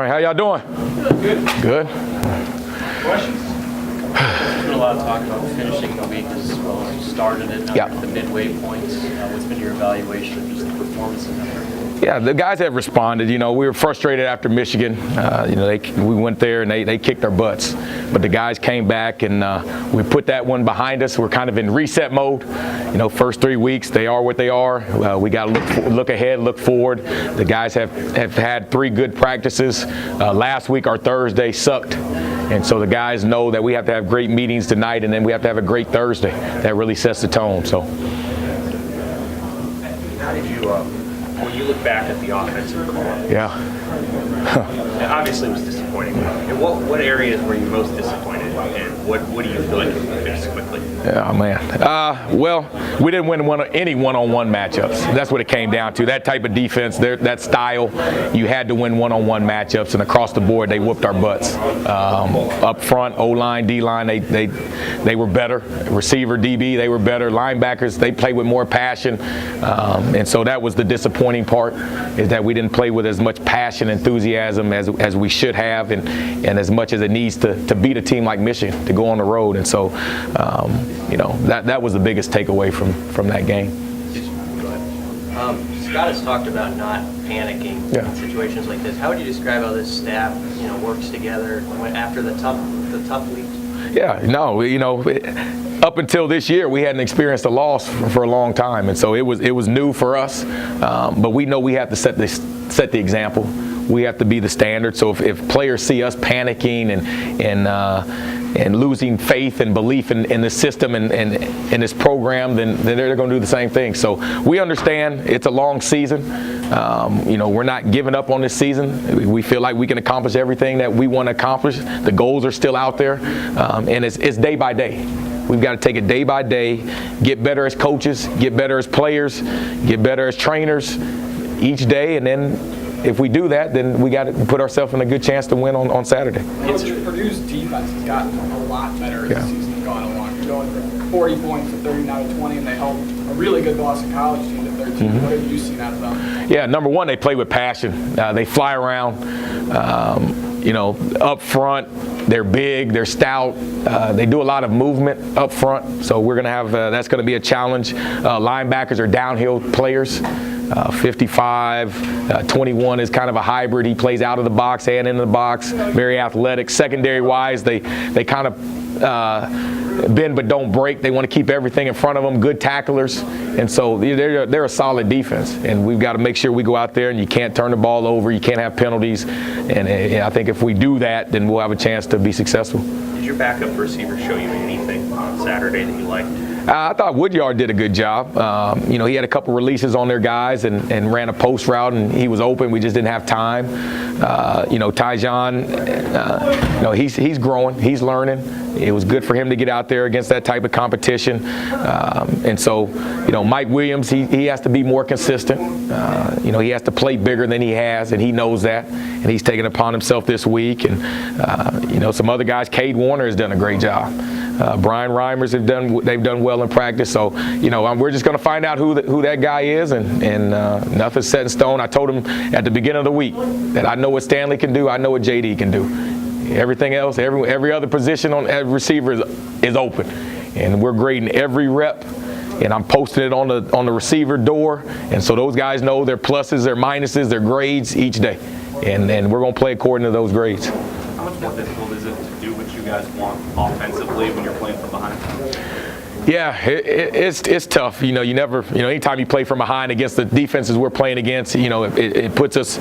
All right, how y'all doing? Good. Good. Questions? There's been a lot of talk about finishing the week as well as you started it. Yeah. The midway points. What's been your evaluation of just the performance in that? Yeah, the guys have responded. We were frustrated after Michigan. We went there and they kicked our butts. But the guys came back and we put that one behind us. We're kind of in reset mode. First 3 weeks, they are what they are. We got to look ahead, look forward. The guys have had 3 good practices. Last week, our Thursday sucked. And so the guys know that we have to have great meetings tonight, and then we have to have a great Thursday. That really sets the tone. So, How did you, when you look back at the offensive call, yeah. obviously it was disappointing. And what areas were you most disappointed, and what do you feel like you can fix quickly? Yeah, man. Well, we didn't win any one-on-one matchups. That's what it came down to. That type of defense, that style, you had to win one-on-one matchups, and across the board, they whooped our butts. Up front, O-line, D-line, they were better. Receiver, DB, they were better. Linebackers, they played with more passion. And so that was the disappointing part, is that we didn't play with as much passion, enthusiasm as we should have, and as much as it needs to beat a team like Michigan, to go on the road. And so, that was the biggest takeaway from that game. Scott has talked about not panicking in situations like this. How would you describe how this staff, works together after the tough weeks? Yeah, no, up until this year, we hadn't experienced a loss for a long time, and so it was new for us. But we know we have to set the example. We have to be the standard. So if players see us panicking and losing faith and belief in the system and in this program, then they're going to do the same thing. So we understand it's a long season. We're not giving up on this season. We feel like we can accomplish everything that we want to accomplish. The goals are still out there, and it's day by day. We've got to take it day by day, get better as coaches, get better as players, get better as trainers each day, and then if we do that, then we got to put ourselves in a good chance to win on Saturday. Purdue's defense has gotten a lot better as the season's gone along. You're going from 40 points to 30 now to 20, and they held a really good Boston College team to 13. Mm-hmm. What have you seen out of them? Yeah, number one, they play with passion. They fly around. Up front, they're big, they're stout. They do a lot of movement up front, so we're going to have that's going to be a challenge. Linebackers are downhill players. 55, 21 is kind of a hybrid. He plays out of the box and into the box. Very athletic. Secondary-wise, they kind of bend but don't break. They want to keep everything in front of them. Good tacklers, and so they're a solid defense. And we've got to make sure we go out there and you can't turn the ball over. You can't have penalties. And I think if we do that, then we'll have a chance to be successful. Did your backup receiver show you anything on Saturday that you liked? I thought Woodyard did a good job. He had a couple releases on their guys and ran a post route, and he was open. We just didn't have time. Tyjon, he's growing. He's learning. It was good for him to get out there against that type of competition. And so, Mike Williams, he has to be more consistent. He has to play bigger than he has, and he knows that. And he's taken it upon himself this week. And, some other guys, Cade Warner has done a great job. Brian Reimers they've done well in practice. So, we're just going to find out who that guy is, and nothing's set in stone. I told him at the beginning of the week that I know what Stanley can do. I know what JD can do. Everything else, every other position on every receiver is open, and we're grading every rep. And I'm posting it on the receiver door, and so those guys know their pluses, their minuses, their grades each day, and we're going to play according to those grades. How much more difficult is it to do what you guys want offensively when you're playing from behind? Yeah, it's tough. You never, anytime you play from behind against the defenses we're playing against, it puts us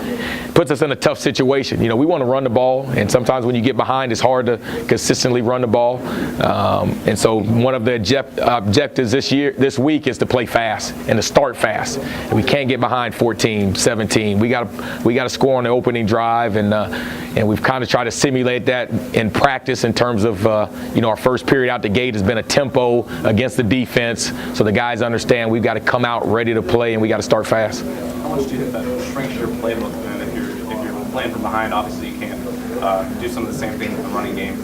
in a tough situation. We want to run the ball, and sometimes when you get behind, it's hard to consistently run the ball. And so one of the objectives this week is to play fast and to start fast. And we can't get behind 14, 17. We got to score on the opening drive, and we've kind of tried to simulate that in practice in terms of our first period out the gate has been a tempo against the defense, so the guys understand we've got to come out ready to play and we got to start fast. How much do you think that shrinks your playbook then? If you're playing from behind, obviously you can't do some of the same things in the running game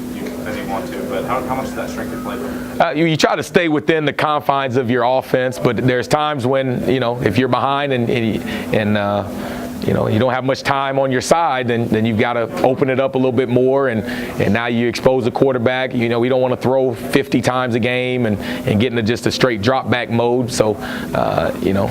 as you want to, but how much does that shrink your playbook? You try to stay within the confines of your offense, but there's times when if you're behind and you know, you don't have much time on your side, then you've got to open it up a little bit more, and now you expose the quarterback. You know, we don't want to throw 50 times a game and get into just a straight drop back mode. So, you know,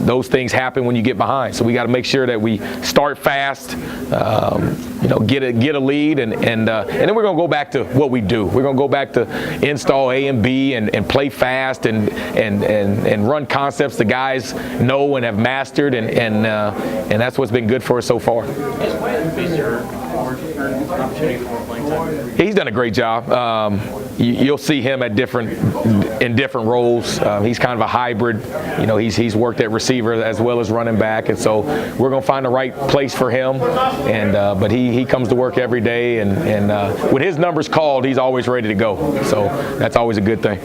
those things happen when you get behind. So we got to make sure that we start fast, you know, get a lead, and then we're going to go back to what we do. We're going to go back to install A and B and play fast and run concepts the guys know and have mastered, and that's what's been good for us so far. Is there more opportunity for more playing time? He's done a great job. You'll see him at in different roles. He's kind of a hybrid. You know, he's worked at receiver as well as running back, and so we're going to find the right place for him. And but he comes to work every day, and with his numbers called, he's always ready to go. So that's always a good thing.